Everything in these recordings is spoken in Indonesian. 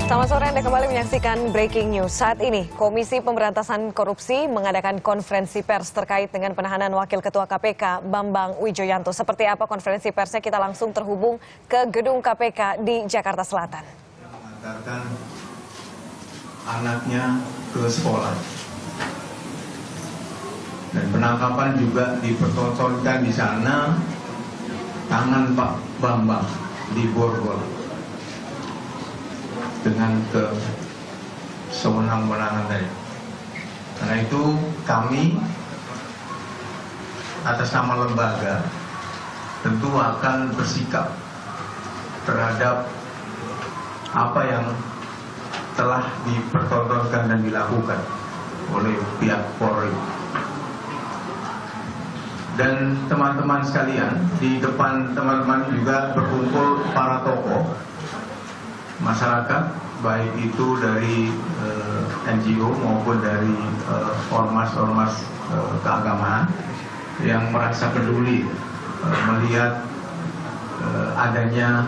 Selamat sore, Anda kembali menyaksikan Breaking News. Saat ini, Komisi Pemberantasan Korupsi mengadakan konferensi pers terkait dengan penahanan Wakil Ketua KPK Bambang Wijoyanto. Seperti apa konferensi persnya, kita langsung terhubung ke gedung KPK di Jakarta Selatan. Mengantarkan anaknya ke sekolah. Dan penangkapan juga dipertontonkan di sana tangan Pak Bambang di Borgol dengan kesewenang-wenangan tadi. Karena itu kami atas nama lembaga tentu akan bersikap terhadap apa yang telah dipertontonkan dan dilakukan oleh pihak Polri. Dan teman-teman sekalian, di depan teman-teman juga berkumpul para tokoh masyarakat, baik itu dari NGO maupun dari ormas-ormas keagamaan yang merasa peduli melihat adanya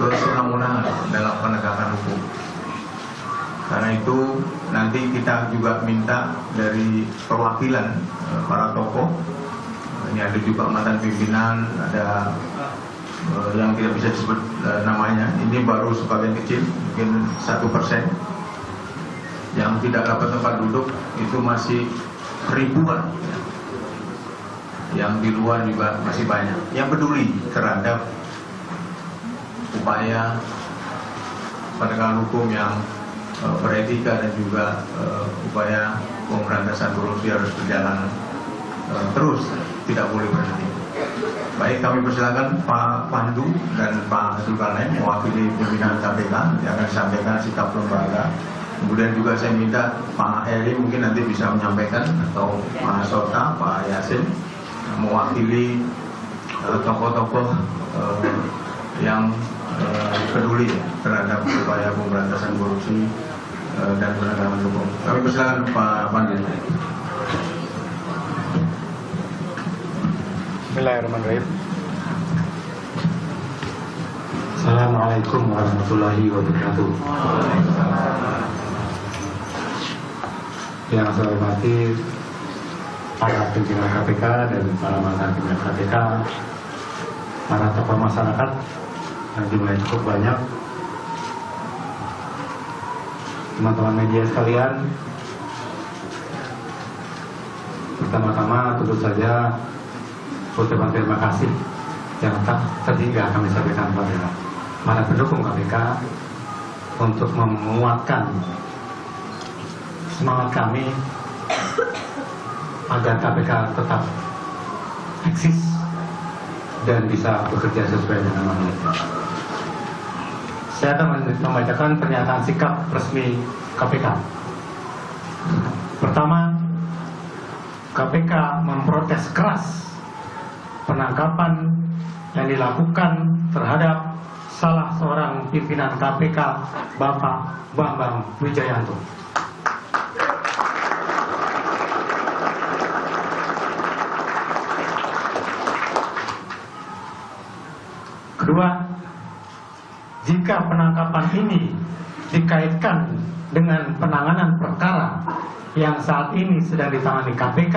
kesewenang-wenangan dalam penegakan hukum. Karena itu nanti kita juga minta dari perwakilan para tokoh. Ini ada juga mantan pimpinan, ada yang tidak bisa disebut namanya. Ini baru sebagian kecil, mungkin 1%. Yang tidak dapat tempat duduk itu masih ribuan. Yang di luar juga masih banyak. Yang peduli terhadap upaya penegakan hukum yang beretika dan juga upaya pemberantasan korupsi harus berjalan terus, tidak boleh berhenti. Baik, kami persilakan Pak Pandu dan Pak Zulkarnain mewakili pimpinan KPK yang akan disampaikan sikap lembaga. Kemudian juga saya minta Pak Eri mungkin nanti bisa menyampaikan, atau Pak Sota, Pak Yasin mewakili tokoh-tokoh yang peduli terhadap upaya pemberantasan korupsi dan penegakan hukum. Kami persilakan Pak Pandu. Bismillahirrahmanirrahim. Assalamualaikum warahmatullahi wabarakatuh. Yang saya hormati para pimpinan KPK dan para mantan pimpinan KPK, para tokoh masyarakat yang jumlahnya cukup banyak, teman-teman media sekalian. Pertama-tama tentu saja ucapan terima kasih yang tak terhingga kami sampaikan pada para pendukung KPK untuk menguatkan semangat kami agar KPK tetap eksis dan bisa bekerja sesuai dengan mandatnya. Saya akan membacakan pernyataan sikap resmi KPK. Pertama, KPK memprotes keras penangkapan yang dilakukan terhadap salah seorang pimpinan KPK, Bapak Bambang Wijoyanto. Kedua, jika penangkapan ini dikaitkan dengan penanganan perkara yang saat ini sedang ditangani KPK,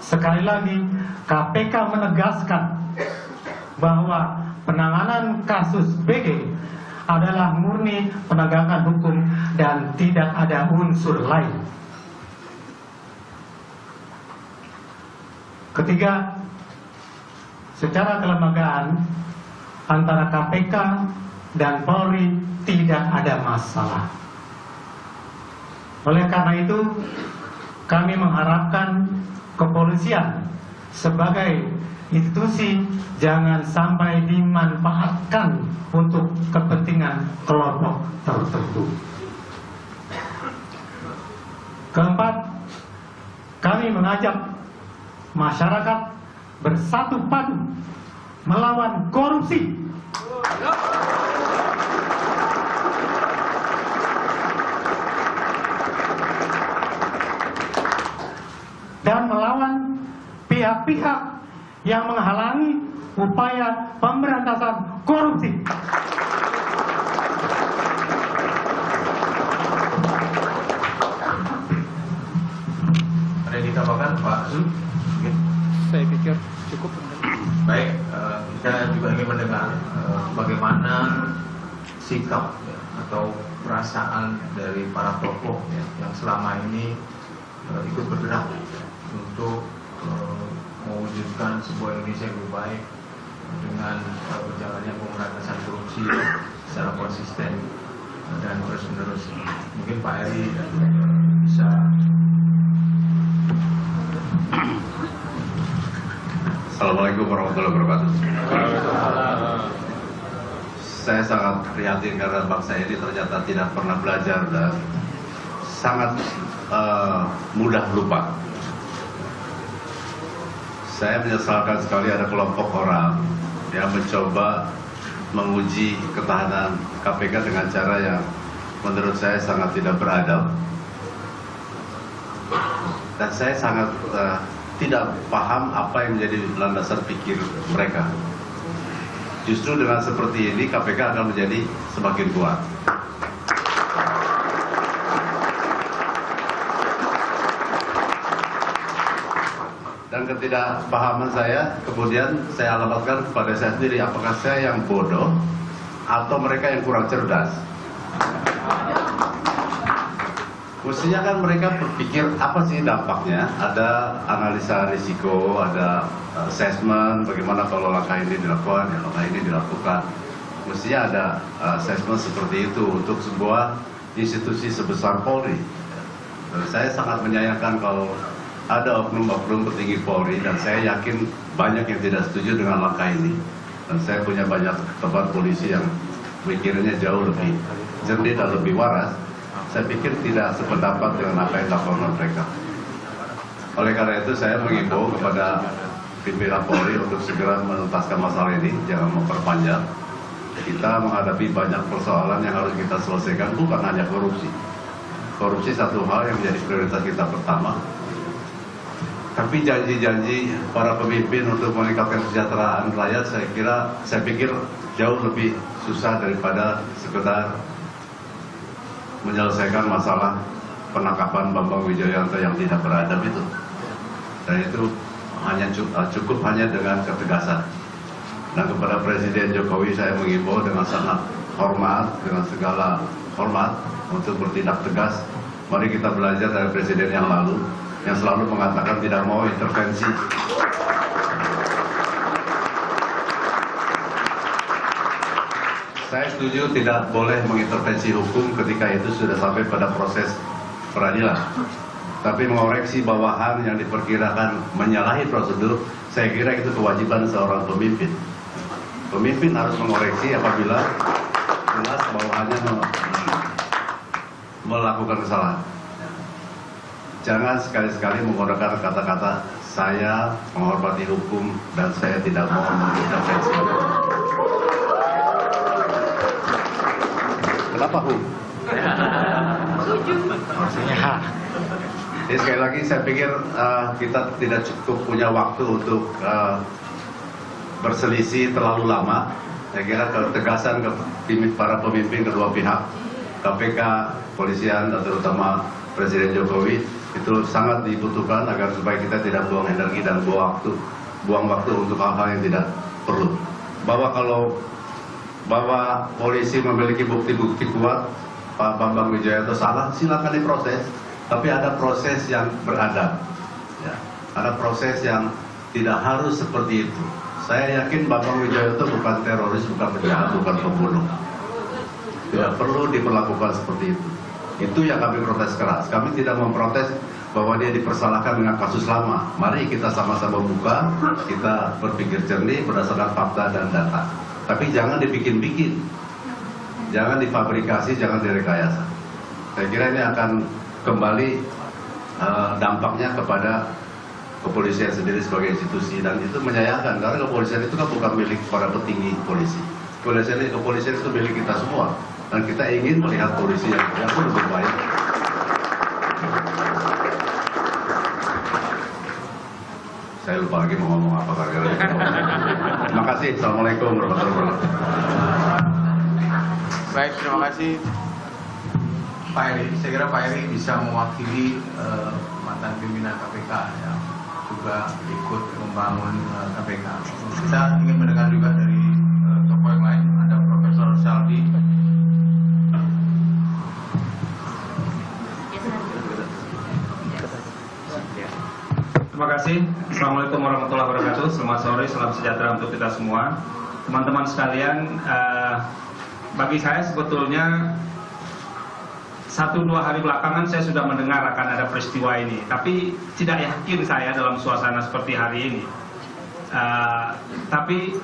sekali lagi KPK menegaskan bahwa penanganan kasus BG adalah murni penegakan hukum dan tidak ada unsur lain. Ketiga, secara kelembagaan antara KPK dan Polri tidak ada masalah. Oleh karena itu, kami mengharapkan kepolisian sebagai institusi jangan sampai dimanfaatkan untuk kepentingan kelompok tertentu. Keempat, kami mengajak masyarakat bersatu padu melawan korupsi. Dan melawan pihak-pihak yang menghalangi upaya pemberantasan korupsi. silakan Pak Zul. Saya pikir cukup. Baik, kita juga ingin mendengar bagaimana sikap atau perasaan dari para tokoh yang selama ini ikut bergerak untuk mewujudkan sebuah Indonesia yang lebih baik dengan berjalannya pemberantasan korupsi secara konsisten dan terus-menerus. Mungkin Pak Eri bisa. Assalamualaikum warahmatullahi wabarakatuh. Saya sangat prihatin karena bangsa ini ternyata tidak pernah belajar dan sangat mudah lupa. Saya menyesalkan sekali ada kelompok orang yang mencoba menguji ketahanan KPK dengan cara yang menurut saya sangat tidak beradab. Dan saya sangat tidak paham apa yang menjadi landasan pikir mereka. Justru dengan seperti ini KPK akan menjadi semakin kuat. Dan ketidakpahaman saya kemudian saya alamatkan kepada saya sendiri, apakah saya yang bodoh atau mereka yang kurang cerdas. Mestinya kan mereka berpikir apa sih dampaknya, ada analisa risiko, ada assessment bagaimana kalau langkah ini dilakukan, ya langkah ini dilakukan. Mestinya ada assessment seperti itu untuk sebuah institusi sebesar Polri. Dan saya sangat menyayangkan kalau ada oknum-oknum petinggi Polri, dan saya yakin banyak yang tidak setuju dengan langkah ini. Dan saya punya banyak teman polisi yang mikirnya jauh lebih jernih dan lebih waras. Saya pikir tidak sependapat dengan apa yang dilakukan mereka. Oleh karena itu saya mengimbau kepada pimpinan Polri untuk segera menuntaskan masalah ini, jangan memperpanjang. Kita menghadapi banyak persoalan yang harus kita selesaikan, bukan hanya korupsi. Korupsi satu hal yang menjadi prioritas kita pertama. Tapi janji-janji para pemimpin untuk meningkatkan kesejahteraan rakyat, saya pikir jauh lebih susah daripada sekedar menyelesaikan masalah penangkapan Bambang Wijoyanto yang tidak beradab itu. Dan itu hanya cukup hanya dengan ketegasan. Dan kepada Presiden Jokowi saya mengimbau dengan sangat hormat, dengan segala hormat untuk bertindak tegas. Mari kita belajar dari Presiden yang lalu yang selalu mengatakan tidak mau intervensi. Saya setuju tidak boleh mengintervensi hukum ketika itu sudah sampai pada proses peradilan. Tapi mengoreksi bawahan yang diperkirakan menyalahi prosedur, saya kira itu kewajiban seorang pemimpin. Pemimpin harus mengoreksi apabila jelas bawahannya melakukan kesalahan. Jangan sekali-sekali menggunakan kata-kata saya menghormati hukum dan saya tidak mau mengintervensi. Kenapa Hu? Maksudnya Jadi sekali lagi saya pikir kita tidak cukup punya waktu untuk berselisih terlalu lama. Saya kira ketegasan para pemimpin kedua pihak, KPK, polisian dan terutama Presiden Jokowi itu sangat dibutuhkan agar supaya kita tidak buang energi dan buang waktu untuk hal-hal yang tidak perlu. Bahwa polisi memiliki bukti-bukti kuat Pak Bambang Wijoyanto salah, silakan diproses. Tapi ada proses yang beradab, ya. Ada proses yang tidak harus seperti itu. Saya yakin Bambang Wijoyanto bukan teroris, bukan penjahat, bukan pembunuh. Tidak perlu diperlakukan seperti itu. Itu yang kami protes keras. Kami tidak memprotes bahwa dia dipersalahkan dengan kasus lama. Mari kita sama-sama buka, kita berpikir jernih berdasarkan fakta dan data. Tapi jangan dibikin-bikin, jangan difabrikasi, jangan direkayasa. Saya kira ini akan kembali dampaknya kepada kepolisian sendiri sebagai institusi, dan itu menyayangkan karena kepolisian itu kan bukan milik para petinggi polisi. Kepolisian itu milik kita semua, dan kita ingin melihat polisi yang lebih baik. Saya lupa lagi mau ngomong apa kali. Terima kasih. Assalamualaikum warahmatullahi wabarakatuh. Baik, terima kasih Pak Eri. Saya kira Pak Eri bisa mewakili mantan pimpinan KPK yang juga ikut membangun KPK. Kita ingin mendengar juga dari tokoh yang lain, ada Profesor Saldi. Terima kasih. Assalamualaikum warahmatullahi wabarakatuh. Selamat sore, salam sejahtera untuk kita semua. Teman-teman sekalian, bagi saya sebetulnya 1-2 hari belakangan saya sudah mendengar akan ada peristiwa ini, tapi tidak yakin saya dalam suasana seperti hari ini. Tapi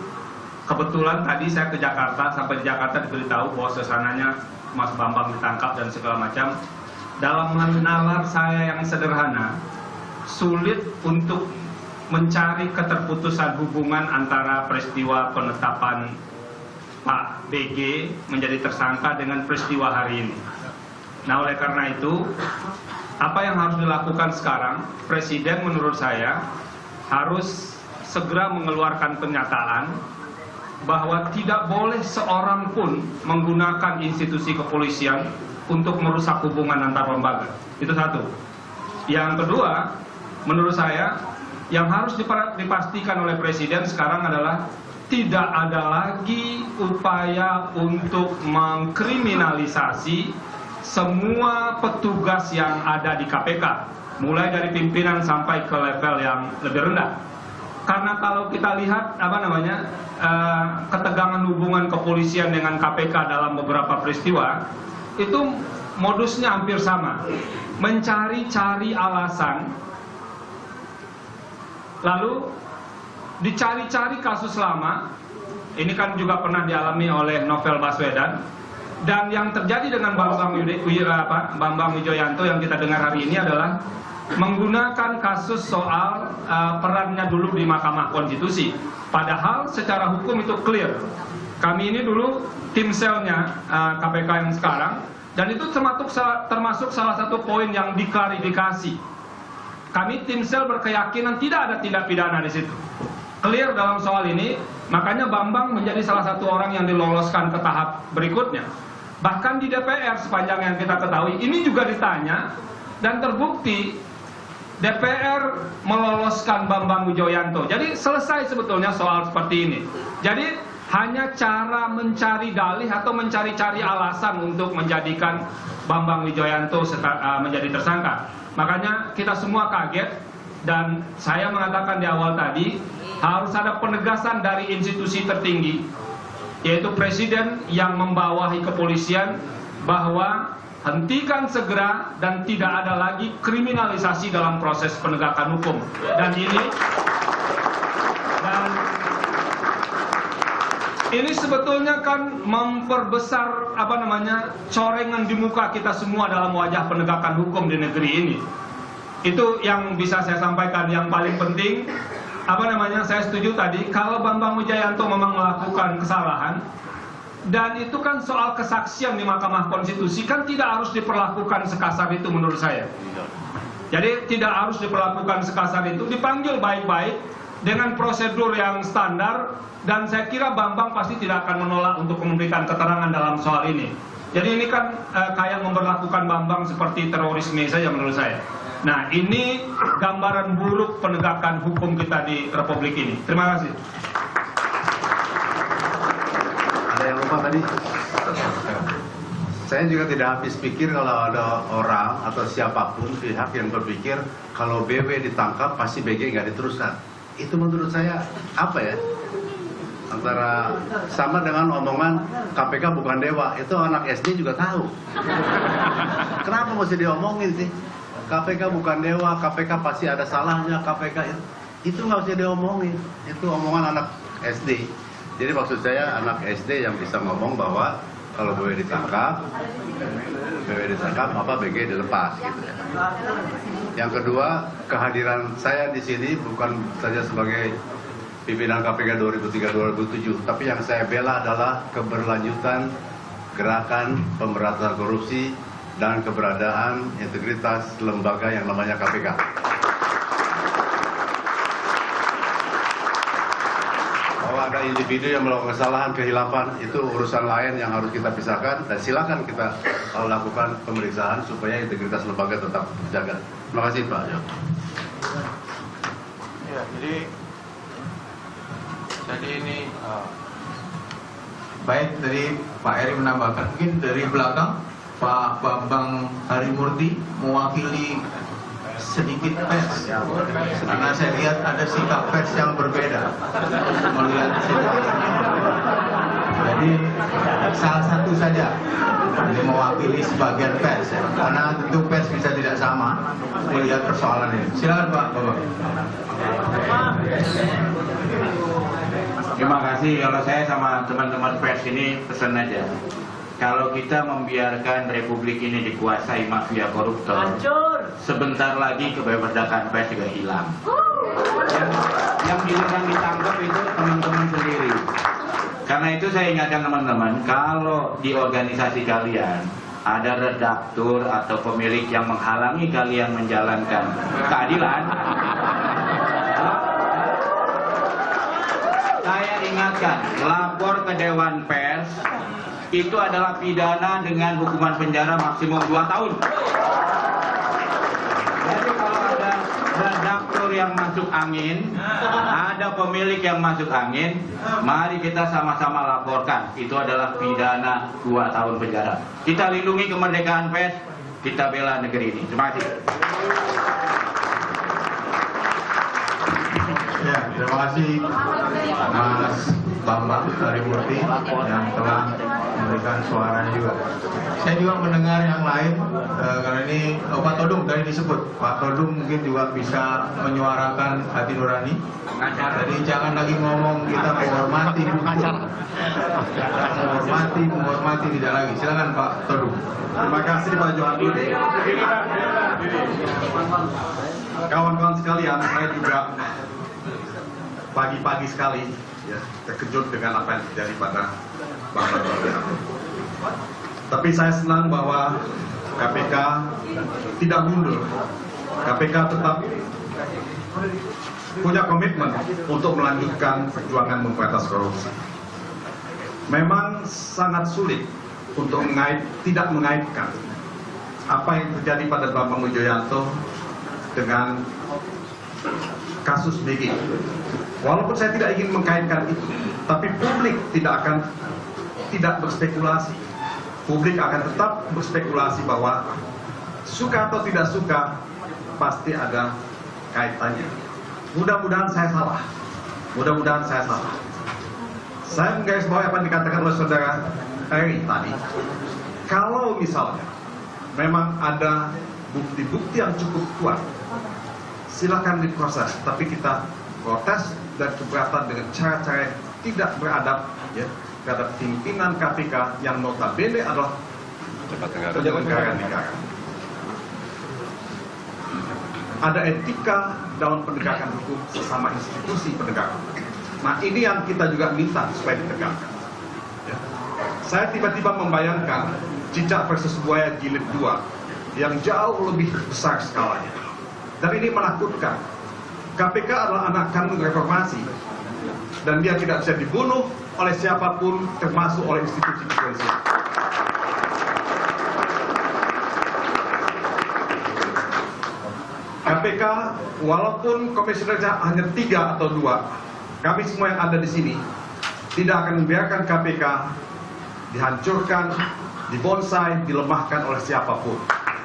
kebetulan tadi saya ke Jakarta, sampai di Jakarta diberitahu bahwa suasananya Mas Bambang ditangkap dan segala macam. Dalam nalar saya yang sederhana, sulit untuk mencari keterputusan hubungan antara peristiwa penetapan Pak BG menjadi tersangka dengan peristiwa hari ini. Nah, oleh karena itu, apa yang harus dilakukan sekarang, Presiden menurut saya harus segera mengeluarkan pernyataan bahwa tidak boleh seorang pun menggunakan institusi kepolisian untuk merusak hubungan antar lembaga. Itu satu. Yang kedua, menurut saya, yang harus dipastikan oleh Presiden sekarang adalah tidak ada lagi upaya untuk mengkriminalisasi semua petugas yang ada di KPK, mulai dari pimpinan sampai ke level yang lebih rendah. Karena kalau kita lihat ketegangan hubungan kepolisian dengan KPK dalam beberapa peristiwa, itu modusnya hampir sama, mencari-cari alasan, lalu dicari-cari kasus lama. Ini kan juga pernah dialami oleh Novel Baswedan. Dan yang terjadi dengan Bambang Wijoyanto yang kita dengar hari ini adalah menggunakan kasus soal perannya dulu di Mahkamah Konstitusi. Padahal secara hukum itu clear. Kami ini dulu tim selnya KPK yang sekarang, dan itu termasuk salah satu poin yang diklarifikasi. Kami tim sel berkeyakinan tidak ada tindak pidana di situ. Clear dalam soal ini, makanya Bambang menjadi salah satu orang yang diloloskan ke tahap berikutnya. Bahkan di DPR sepanjang yang kita ketahui, ini juga ditanya dan terbukti DPR meloloskan Bambang Wijoyanto. Jadi selesai sebetulnya soal seperti ini. Jadi hanya cara mencari dalih atau mencari-cari alasan untuk menjadikan Bambang Wijoyanto menjadi tersangka. Makanya kita semua kaget, dan saya mengatakan di awal tadi, harus ada penegasan dari institusi tertinggi, yaitu Presiden yang membawahi kepolisian, bahwa hentikan segera dan tidak ada lagi kriminalisasi dalam proses penegakan hukum. Dan ini sebetulnya kan memperbesar corengan di muka kita semua dalam wajah penegakan hukum di negeri ini. Itu yang bisa saya sampaikan. Yang paling penting, saya setuju tadi, kalau Bambang Wijoyanto memang melakukan kesalahan, dan itu kan soal kesaksian di Mahkamah Konstitusi, kan tidak harus diperlakukan sekasar itu menurut saya. Jadi tidak harus diperlakukan sekasar itu, dipanggil baik-baik dengan prosedur yang standar, dan saya kira Bambang pasti tidak akan menolak untuk memberikan keterangan dalam soal ini. Jadi ini kan kayak memperlakukan Bambang seperti terorisme saja menurut saya. Nah, ini gambaran buruk penegakan hukum kita di Republik ini. Terima kasih. Ada yang lupa tadi? Saya juga tidak habis pikir kalau ada orang atau siapapun pihak yang berpikir kalau BW ditangkap pasti BG nggak diteruskan. Itu menurut saya apa ya? Antara sama dengan omongan KPK bukan dewa, itu anak SD juga tahu. Kenapa mesti diomongin sih? KPK bukan dewa, KPK pasti ada salahnya, KPK itu nggak usah diomongin. Itu omongan anak SD. Jadi maksud saya anak SD yang bisa ngomong bahwa kalau BW ditangkap apa BG dilepas gitu ya. Yang kedua, kehadiran saya di sini bukan saja sebagai pimpinan KPK 2003-2007, tapi yang saya bela adalah keberlanjutan gerakan pemberantasan korupsi dan keberadaan integritas lembaga yang namanya KPK. Bahwa ada individu yang melakukan kesalahan, kehilapan, itu urusan lain yang harus kita pisahkan, dan silakan kita lakukan pemeriksaan supaya integritas lembaga tetap terjaga. Terima kasih Pak Jo. Ya, jadi ini baik dari Pak Eri menambahkan, mungkin dari belakang Pak Bambang Harimurti mewakili sedikit pers, karena saya lihat ada sikap pers yang berbeda melihat situasi. Jadi salah satu saja yang mewakili sebagian pers, karena tentu pers bisa tidak sama melihat persoalan ini. Silakan Pak Bambang. Terima kasih. Kalau saya sama teman-teman pers ini pesan aja. Kalau kita membiarkan republik ini dikuasai mafia koruptor, sebentar lagi kebebasan pers juga hilang. Yang hilang ditangkap itu teman-teman sendiri. Karena itu saya ingatkan teman-teman, kalau di organisasi kalian ada redaktur atau pemilik yang menghalangi kalian menjalankan keadilan, saya ingatkan, lapor ke Dewan Pers, itu adalah pidana dengan hukuman penjara maksimum 2 tahun. Jadi kalau ada redaktur yang masuk angin, ada pemilik yang masuk angin, mari kita sama-sama laporkan. Itu adalah pidana 2 tahun penjara. Kita lindungi kemerdekaan pers, kita bela negeri ini. Terima kasih. Ya, terima kasih Mas Bambang Harimurti yang telah memberikan suaranya juga. Saya juga mendengar yang lain, karena ini Pak Todung tadi disebut. Pak Todung mungkin juga bisa menyuarakan hati nurani. Jadi jangan lagi ngomong kita menghormati hukum. Menghormati tidak lagi. Silakan Pak Todung. Terima kasih Pak Johan. Kawan-kawan sekalian, saya juga pagi-pagi sekali ya terkejut dengan apa yang terjadi pada Bang Bambang. Tapi saya senang bahwa KPK tidak mundur. KPK tetap punya komitmen untuk melanjutkan perjuangan memberantas korupsi. Memang sangat sulit untuk tidak mengaitkan apa yang terjadi pada Bambang Wijoyanto dengan kasus BG. Walaupun saya tidak ingin mengkaitkan itu, tapi publik tidak berspekulasi. Publik akan tetap berspekulasi bahwa suka atau tidak suka pasti ada kaitannya. Mudah-mudahan saya salah. Mudah-mudahan saya salah. Saya menggarisbawahi apa yang dikatakan oleh saudara Eri tadi. Kalau misalnya memang ada bukti-bukti yang cukup kuat, silakan diproses, tapi kita protes dan keberatan dengan cara-cara yang tidak beradab ya, terhadap pimpinan KPK yang notabene adalah penyelenggara negara. Ada etika dalam penegakan hukum sesama institusi penegakan. Nah ini yang kita juga minta supaya ditegakkan. Ya. Saya tiba-tiba membayangkan Cicak versus Buaya jilid 2 yang jauh lebih besar skalanya. Dan ini menakutkan. KPK adalah anak kandung reformasi dan dia tidak bisa dibunuh oleh siapapun termasuk oleh institusi kepolisian. KPK walaupun komisionernya hanya 3 atau 2, kami semua yang ada di sini tidak akan membiarkan KPK dihancurkan, dibonsai, dilemahkan oleh siapapun.